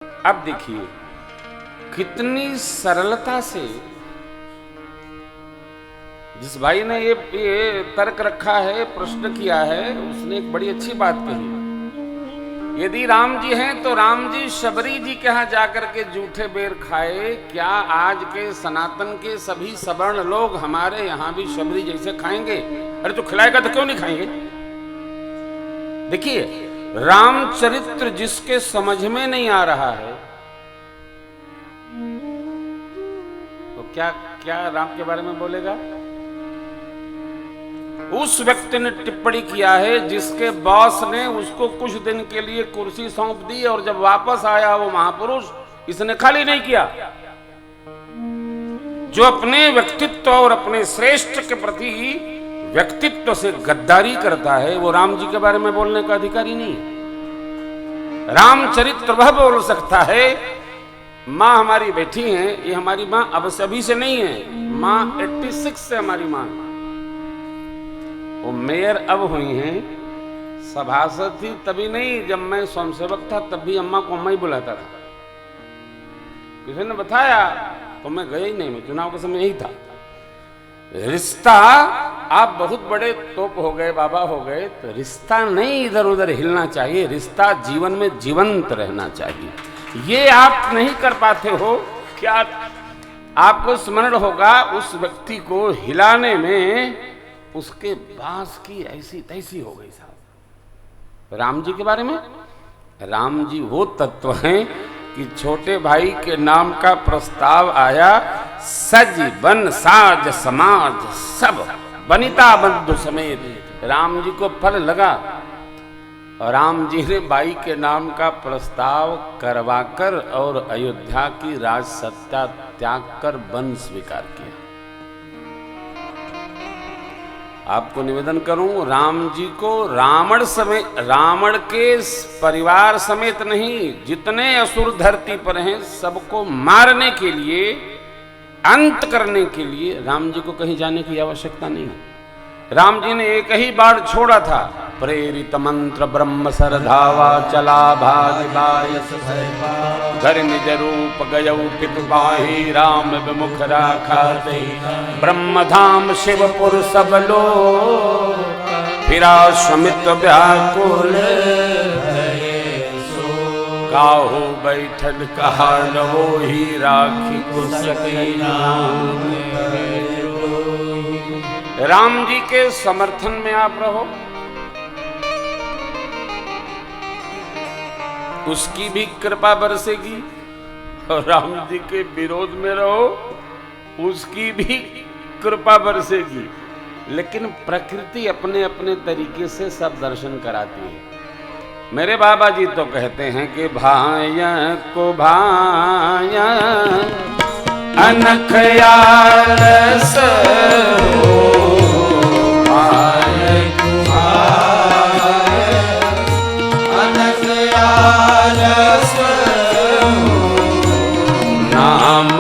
अब देखिए कितनी सरलता से जिस भाई ने ये तर्क रखा है, प्रश्न किया है, उसने एक बड़ी अच्छी बात कही। यदि राम जी हैं तो राम जी शबरी जी के यहाँ जाकर के जूठे बेर खाए, क्या आज के सनातन के सभी सवर्ण लोग हमारे यहाँ भी शबरी जैसे खाएंगे? अरे तो खिलाएगा तो क्यों नहीं खाएंगे? देखिए, रामचरित्र जिसके समझ में नहीं आ रहा है तो क्या क्या राम के बारे में बोलेगा? उस व्यक्ति ने टिप्पणी किया है जिसके बॉस ने उसको कुछ दिन के लिए कुर्सी सौंप दी और जब वापस आया वो महापुरुष, इसने खाली नहीं किया। जो अपने व्यक्तित्व और अपने श्रेष्ठ के प्रति व्यक्तित्व से गद्दारी करता है वो राम जी के बारे में बोलने का अधिकारी नहीं है। रामचरित्र वह बोल सकता है, माँ हमारी बैठी हैं, ये हमारी माँ अब से अभी से नहीं है, माँ 86 से हमारी माँ, वो मेयर अब हुई हैं, सभासद थी तभी नहीं, जब मैं स्वयंसेवक था तब भी अम्मा को अम्मा ही बुलाता था। किसी ने बताया तो मैं गया ही नहीं, मैं चुनाव के समय यही था। रिश्ता, आप बहुत बड़े तोप हो गए, बाबा हो गए, तो रिश्ता नहीं इधर उधर हिलना चाहिए, रिश्ता जीवन में जीवंत रहना चाहिए। ये आप नहीं कर पाते हो, क्या आपको स्मरण होगा उस व्यक्ति को हिलाने में उसके बांस की ऐसी तैसी हो गई साहब। राम जी के बारे में, राम जी वो तत्व हैं कि छोटे भाई के नाम का प्रस्ताव आया, सज बन साज समाज सब बनिता बंधु समेत, राम जी को फल लगा और राम जी ने बाई के नाम का प्रस्ताव करवाकर और अयोध्या की राज सत्ता त्याग कर वन स्वीकार किया। आपको निवेदन करूं, राम जी को रावण समेत, रावण के परिवार समेत नहीं, जितने असुर धरती पर हैं सबको मारने के लिए, अंत करने के लिए राम जी को कहीं जाने की आवश्यकता नहीं है। राम जी ने एक ही बार छोड़ा था, प्रेरित मंत्र ब्रह्म सर धावा चला भाग बायस घर निज रूप गयऊ पितु बाही, राम विमुख राखा ब्रह्म धाम शिवपुर सब लो, फिरा समित व्याकुल काहू बैठल कहा नवो ही राखी कुसकी नाम। राम जी के समर्थन में आप रहो, उसकी भी कृपा बरसेगी, और राम जी के विरोध में रहो, उसकी भी कृपा बरसेगी। लेकिन प्रकृति अपने अपने तरीके से सब दर्शन कराती है। मेरे बाबा जी तो कहते हैं कि भाया को भाया अनख आलस हो, भाया को भाया अनख आलस हो, नाम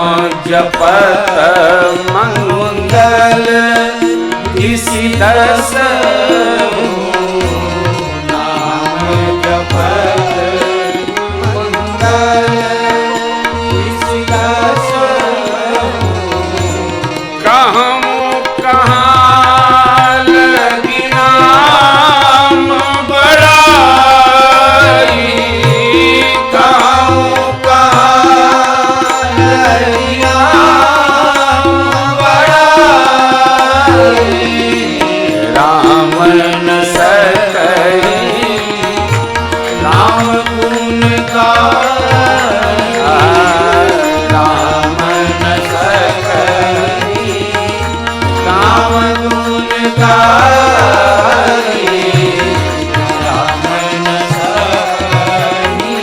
जपत मंगल इसी दस हो, नाम जपत मंगल इसी दस हो, कहूँ कहाँ लगी नाम बड़ाई, कहूँ कहाँ लगी नाम बड़ाई, राम न सकहि राम गुण गाई, राम न सकहि राम गुण गाई, राम न सकहि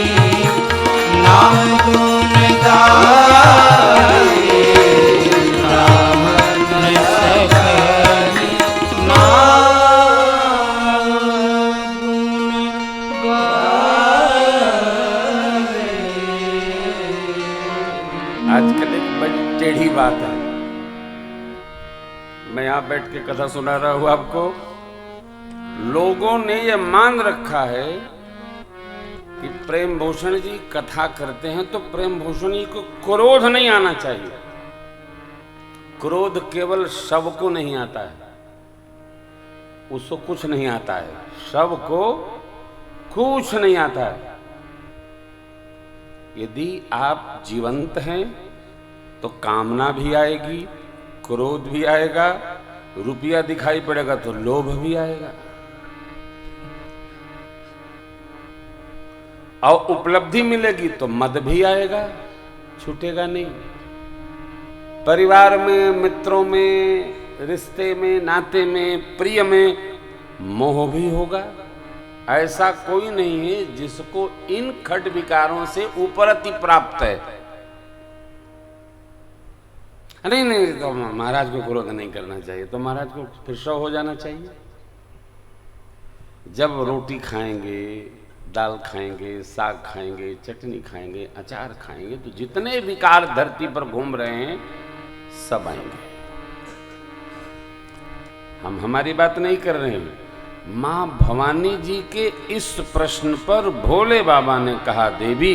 राम गुण गाई, राम न सकहि आजकल एक बड़ी टेढ़ी बात है, मैं यहां बैठ के कथा सुना रहा हूं आपको, लोगों ने ये मान रखा है कि प्रेम भूषण जी कथा करते हैं तो प्रेम भूषण जी को क्रोध नहीं आना चाहिए। क्रोध केवल शव को नहीं आता है, उसको कुछ नहीं आता है, शव को कुछ नहीं आता है। यदि आप जीवंत हैं तो कामना भी आएगी, क्रोध भी आएगा, रुपया दिखाई पड़ेगा तो लोभ भी आएगा, और उपलब्धि मिलेगी तो मद भी आएगा, छूटेगा नहीं। परिवार में, मित्रों में, रिश्ते में, नाते में, प्रिय में मोह भी होगा। ऐसा कोई नहीं है जिसको इन खट विकारों से उपरति प्राप्त है। नहीं नहीं, तो महाराज को क्रोध नहीं करना चाहिए, तो महाराज को फिर शव हो जाना चाहिए। जब रोटी खाएंगे, दाल खाएंगे, साग खाएंगे, चटनी खाएंगे, अचार खाएंगे, तो जितने विकार धरती पर घूम रहे हैं सब आएंगे। हम हमारी बात नहीं कर रहे हैं। मां भवानी जी के इस प्रश्न पर भोले बाबा ने कहा, देवी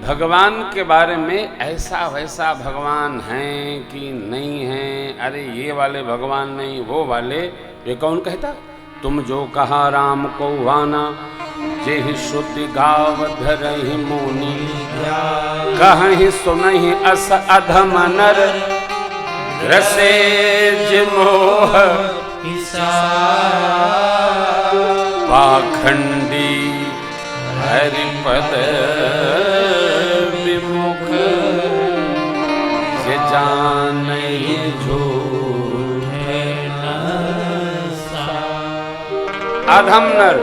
भगवान के बारे में ऐसा वैसा भगवान है कि नहीं है, अरे ये वाले भगवान नहीं, वो वाले, ये कौन कहता? तुम जो कहा राम को वाना, जेहि श्रुति गाव धरहि मुनि, कहि सुनहि अस अधम नर, रसे जिमोह पाखंडी हरिपद विमुख, से जानहि झूठे अधम नर।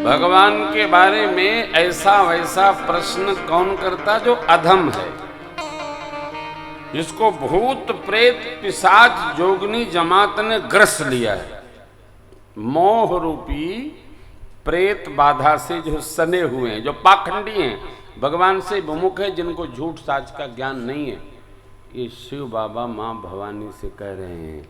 भगवान के बारे में ऐसा वैसा प्रश्न कौन करता जो अधम है, जिसको भूत प्रेत पिशाच जोगनी जमात ने ग्रस लिया है। मोह रूपी प्रेत बाधा से जो सने हुए हैं, जो पाखंडी हैं, भगवान से विमुख है, जिनको झूठ साच का ज्ञान नहीं है, ये शिव बाबा मां भवानी से कह रहे हैं।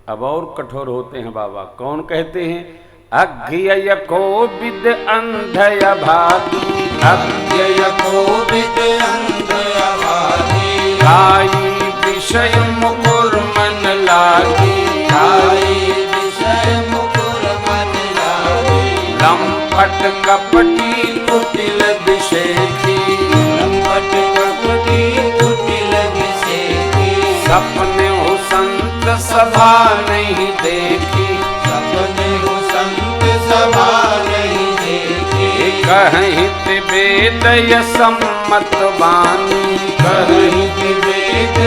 अब और कठोर होते हैं बाबा। कौन कहते हैं? अज्ञेय को विद अंधय भागी, अज्ञेय को विद अंधय भागी, गाई विषय मुकुर मन लागी, गाई विषय मुकुर मन लागी, लंपट कपटी कुटिल विषेखी, लंपट कपटी कुटिल विषेखी, सपने हो संत सभा नहीं देखी, सपने हो संत सभा नहीं देखी, कहित वेद सम्मत वाणी, कहित वेद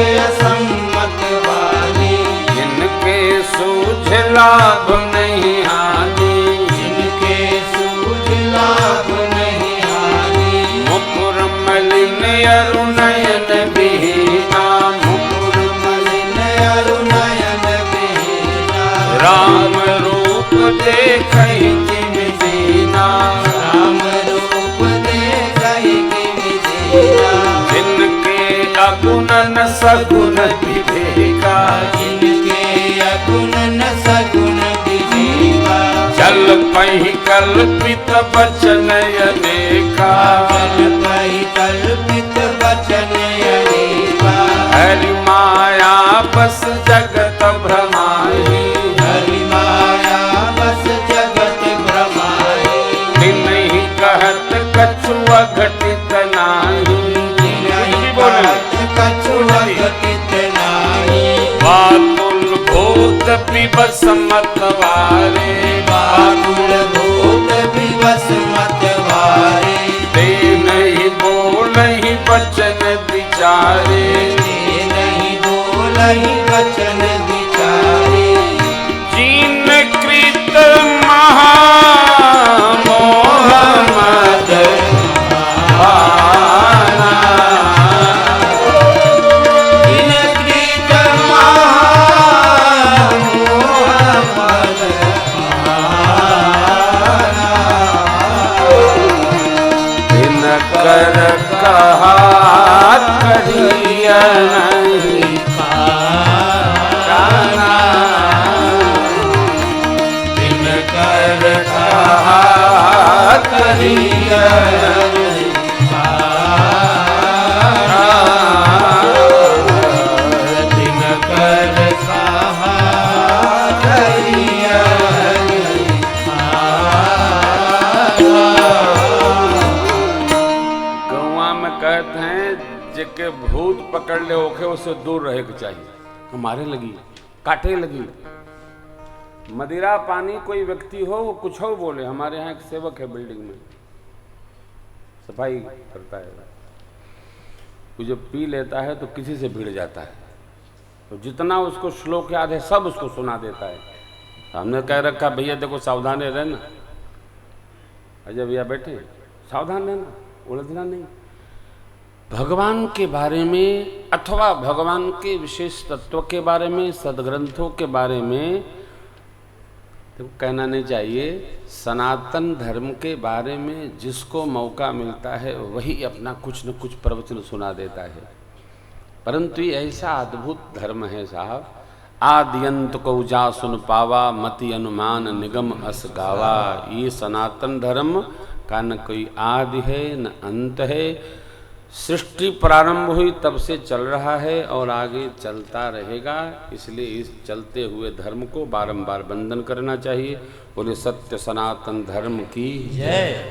सम्मत वाणी, जिनके सूझ लाभ नहीं हानि, जिनके सूझ लाभ नहीं हानि, मुकुर मलिन अरुणयन विहीना, मुकुर मलिन अरुणयन विहीना, राम रूप देखहि किम दीना, राम रूप देखहि किम दीना, जिनके अगुण न सगुण विवेका, जिनके अगुण न सगुण विवेका, जल पहि कल्पित वचन अनेका, जल पहि कल्पित वचन अनेका, हरि माया बस जगत भ्रमाहि, हरि माया बस जगत भ्रमाहि, तिन्हि कहत कछु अघटित नाहि, तिन्हि कहत कछु अघटित नाहि, वातुल भूत विवश मत वारे, वातुल भूत विवश मत वारे, ते नहीं बोलहि वचन विचारे, ते नहीं बोलहि वचन विचारे, जीन कृत महा मोह मद भाना, जीन कृत महा मोह मद भाना, दिन कर कहा करिया नहीं खाना, के भूत पकड़ ले ओखे उससे दूर रहे के चाहिए। हमारे लगी काटे लगी मदिरा पानी, कोई व्यक्ति हो वो कुछ हो बोले, हमारे यहाँ एक सेवक है बिल्डिंग में सफाई करता है, वो जब पी लेता है तो किसी से भिड़ जाता है, तो जितना उसको श्लोक याद है सब उसको सुना देता है। तो हमने कह रखा भैया देखो सावधान रहना, अजय भैया बैठे सावधान रहना, उलझना नहीं। भगवान के बारे में अथवा भगवान के विशेष तत्व के बारे में, सदग्रंथों के बारे में तो कहना नहीं चाहिए। सनातन धर्म के बारे में जिसको मौका मिलता है वही अपना कुछ न कुछ प्रवचन सुना देता है। परंतु ये ऐसा अद्भुत धर्म है साहब, आद्यंत को जा सुन पावा, मति अनुमान निगम अस गावा। ये सनातन धर्म का न कोई आदि है न अंत है, सृष्टि प्रारंभ हुई तब से चल रहा है और आगे चलता रहेगा। इसलिए इस चलते हुए धर्म को बारंबार वंदन करना चाहिए। बोले सत्य सनातन धर्म की जय।